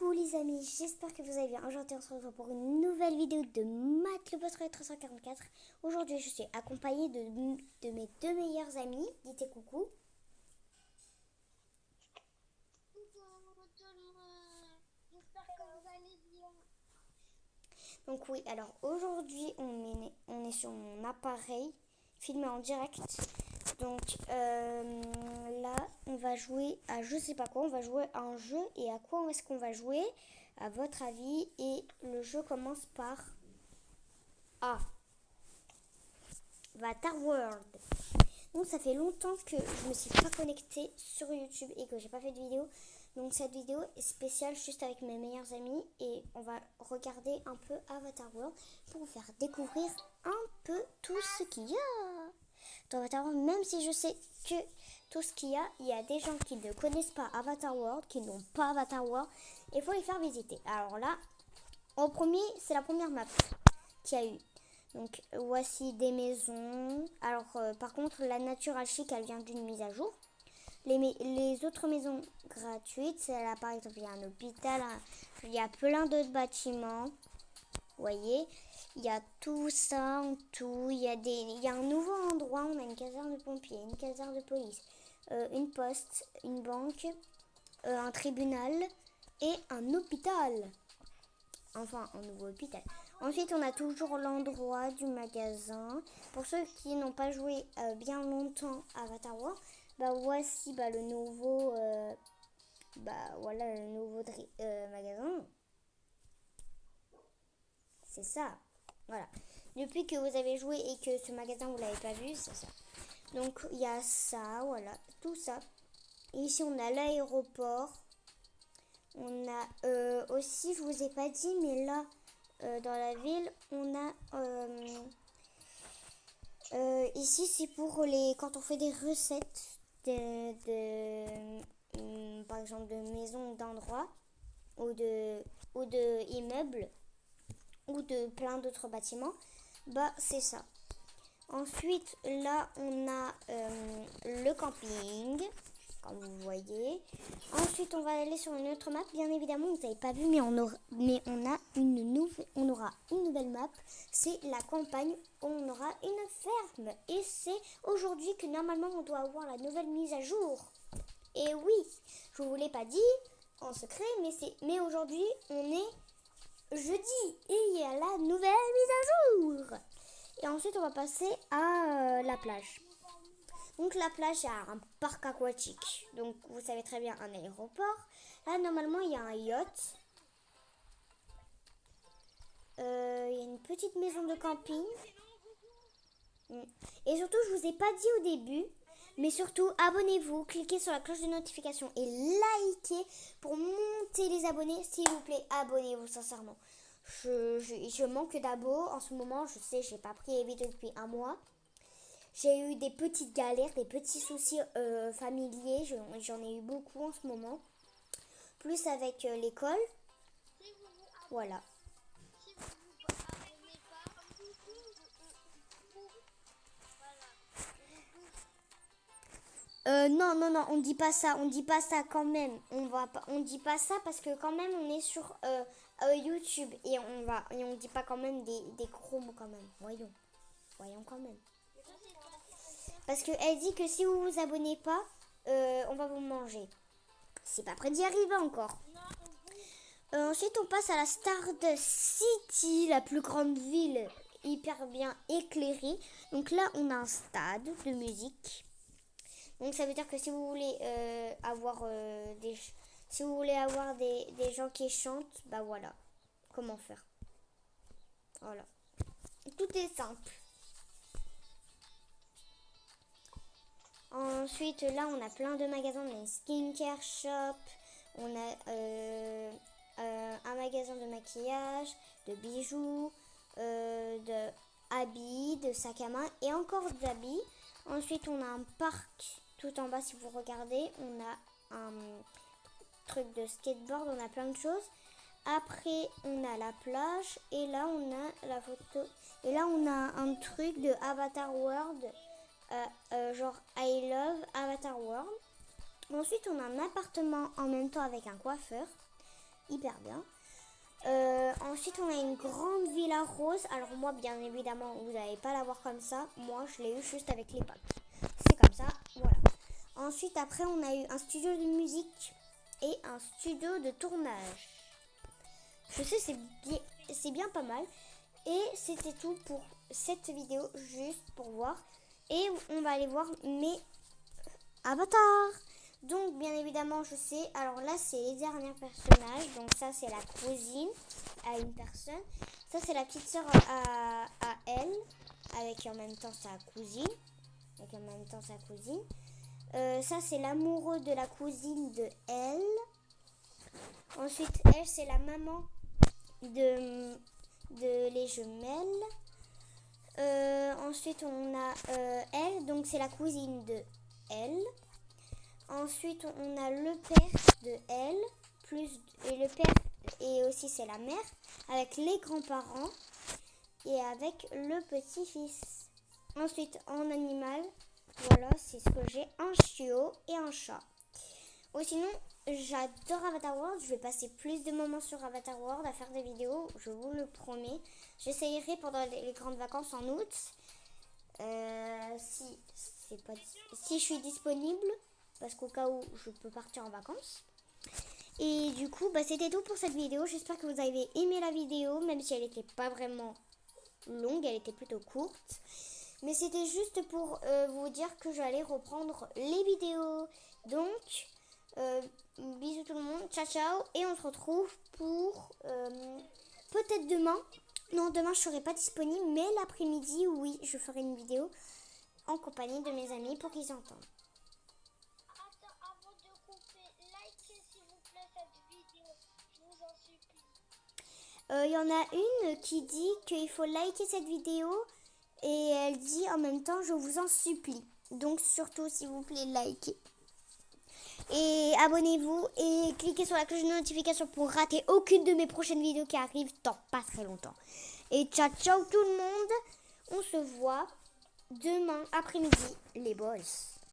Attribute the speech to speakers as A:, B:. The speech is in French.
A: Coucou les amis, j'espère que vous allez bien. Aujourd'hui on se retrouve pour une nouvelle vidéo de Matt le Potre 344. Aujourd'hui je suis accompagnée de mes deux meilleurs amis. Dites coucou.
B: J'espère que vous allez bien.
A: Donc oui, alors aujourd'hui on est sur mon appareil, filmé en direct. Donc là on va jouer à je sais pas quoi, on va jouer à un jeu. Et à quoi est-ce qu'on va jouer à votre avis? Et le jeu commence par A. Avatar World. Donc ça fait longtemps que je me suis pas connectée sur YouTube et que j'ai pas fait de vidéo. Donc cette vidéo est spéciale juste avec mes meilleurs amis et on va regarder un peu Avatar World pour vous faire découvrir un peu tout ce qu'il y a dans Avatar World. Même si je sais que tout ce qu'il y a des gens qui ne connaissent pas Avatar World, qui n'ont pas Avatar World, et il faut les faire visiter. Alors là, en premier, c'est la première map qu'il y a eu. Donc voici des maisons. Alors par contre la Natural Chic elle vient d'une mise à jour. Les autres maisons gratuites, c'est là par exemple il y a un hôpital, il y a plein d'autres bâtiments. Vous voyez, il y a tout ça en tout. Il y a un nouveau endroit, on a une caserne de pompiers, une caserne de police, une poste, une banque, un tribunal et un hôpital. Enfin, un nouveau hôpital. Ensuite, on a toujours l'endroit du magasin. Pour ceux qui n'ont pas joué bien longtemps à Avatar World, voici le nouveau, voilà le nouveau magasin. C'est ça. Voilà. Depuis que vous avez joué et que ce magasin vous l'avez pas vu, c'est ça. Donc il y a ça, voilà, tout ça. Et ici on a l'aéroport. On a aussi, je vous ai pas dit, mais là, dans la ville, on a ici c'est pour quand on fait des recettes par exemple de maisons, d'endroits ou de immeubles ou de plein d'autres bâtiments. C'est ça. Ensuite là on a le camping, comme vous voyez. Ensuite, on va aller sur une autre map. Bien évidemment, vous n'avez pas vu, mais on aura une nouvelle map. C'est la campagne. On aura une ferme. Et c'est aujourd'hui que normalement, on doit avoir la nouvelle mise à jour. Et oui, je ne vous l'ai pas dit en secret, mais aujourd'hui, on est jeudi. Et il y a la nouvelle mise à jour. Et ensuite, on va passer à la plage. Donc la plage, il y a un parc aquatique. Donc vous savez très bien, un aéroport. Là, normalement, il y a un yacht. Il y a une petite maison de camping. Et surtout, je vous ai pas dit au début, mais surtout, abonnez-vous, cliquez sur la cloche de notification et likez pour monter les abonnés. S'il vous plaît, abonnez-vous sincèrement. Je manque d'abos en ce moment. Je sais, j'ai pas pris les vidéos depuis un mois. J'ai eu des petites galères, des petits soucis familiers. J'en ai eu beaucoup en ce moment. Plus avec l'école. Voilà.
B: Si vous vous abonnez pas,
A: Non, on dit pas ça. On dit pas ça quand même. On dit pas ça parce que quand même on est sur YouTube. Et on dit pas quand même des gros mots quand même. Voyons quand même. Parce qu'elle dit que si vous vous abonnez pas, on va vous manger. C'est pas prêt d'y arriver encore. Ensuite, on passe à la Stardust City, la plus grande ville hyper bien éclairée. Donc là, on a un stade de musique. Donc ça veut dire que si vous voulez avoir des gens qui chantent, voilà. Comment faire? Voilà. Tout est simple. Ensuite, là, on a plein de magasins. On a une skincare shop. On a un magasin de maquillage, de bijoux, de habits, de sacs à main et encore d'habits. Ensuite, on a un parc tout en bas. Si vous regardez, on a un truc de skateboard. On a plein de choses. Après, on a la plage. Et là, on a la photo. Et là, on a un truc de Avatar World. Genre I love Avatar World. Ensuite, on a un appartement en même temps avec un coiffeur. hyper bien. Ensuite, on a une grande villa rose. Alors moi, bien évidemment, vous n'allez pas la voir comme ça. Moi, je l'ai eu juste avec les packs. C'est comme ça, voilà. Ensuite, après, on a eu un studio de musique et un studio de tournage. Je sais, c'est bien pas mal. Et c'était tout pour cette vidéo, juste pour voir. Et on va aller voir mes avatars. Donc, bien évidemment, je sais. Alors là, c'est les derniers personnages. Donc ça, c'est la cousine à une personne. Ça, c'est la petite sœur à elle. Avec en même temps sa cousine. Ça, c'est l'amoureux de la cousine de elle. Ensuite, elle, c'est la maman de les jumelles. Ensuite, on a elle. Donc, c'est la cousine de elle. Ensuite, on a le père de elle, et le père, et aussi c'est la mère, avec les grands-parents et avec le petit-fils. Ensuite, en animal, voilà, c'est ce que j'ai, un chiot et un chat. Sinon, j'adore Avatar World, je vais passer plus de moments sur Avatar World à faire des vidéos, je vous le promets. J'essayerai pendant les grandes vacances en août, si je suis disponible. Parce qu'au cas où je peux partir en vacances. Et du coup, c'était tout pour cette vidéo. J'espère que vous avez aimé la vidéo, même si elle n'était pas vraiment longue, elle était plutôt courte. Mais c'était juste pour vous dire que j'allais reprendre les vidéos. Donc, bisous tout le monde, ciao ciao. Et on se retrouve pour peut-être demain. Non, demain je ne serai pas disponible, mais l'après-midi, oui, je ferai une vidéo en compagnie de mes amis pour qu'ils entendent. Il y en a une qui dit qu'il faut liker cette vidéo et elle dit en même temps je vous en supplie. Donc surtout s'il vous plaît likez. Et abonnez-vous et cliquez sur la cloche de notification pour rater aucune de mes prochaines vidéos qui arrivent dans pas très longtemps. Et ciao ciao tout le monde. On se voit demain après-midi les boys.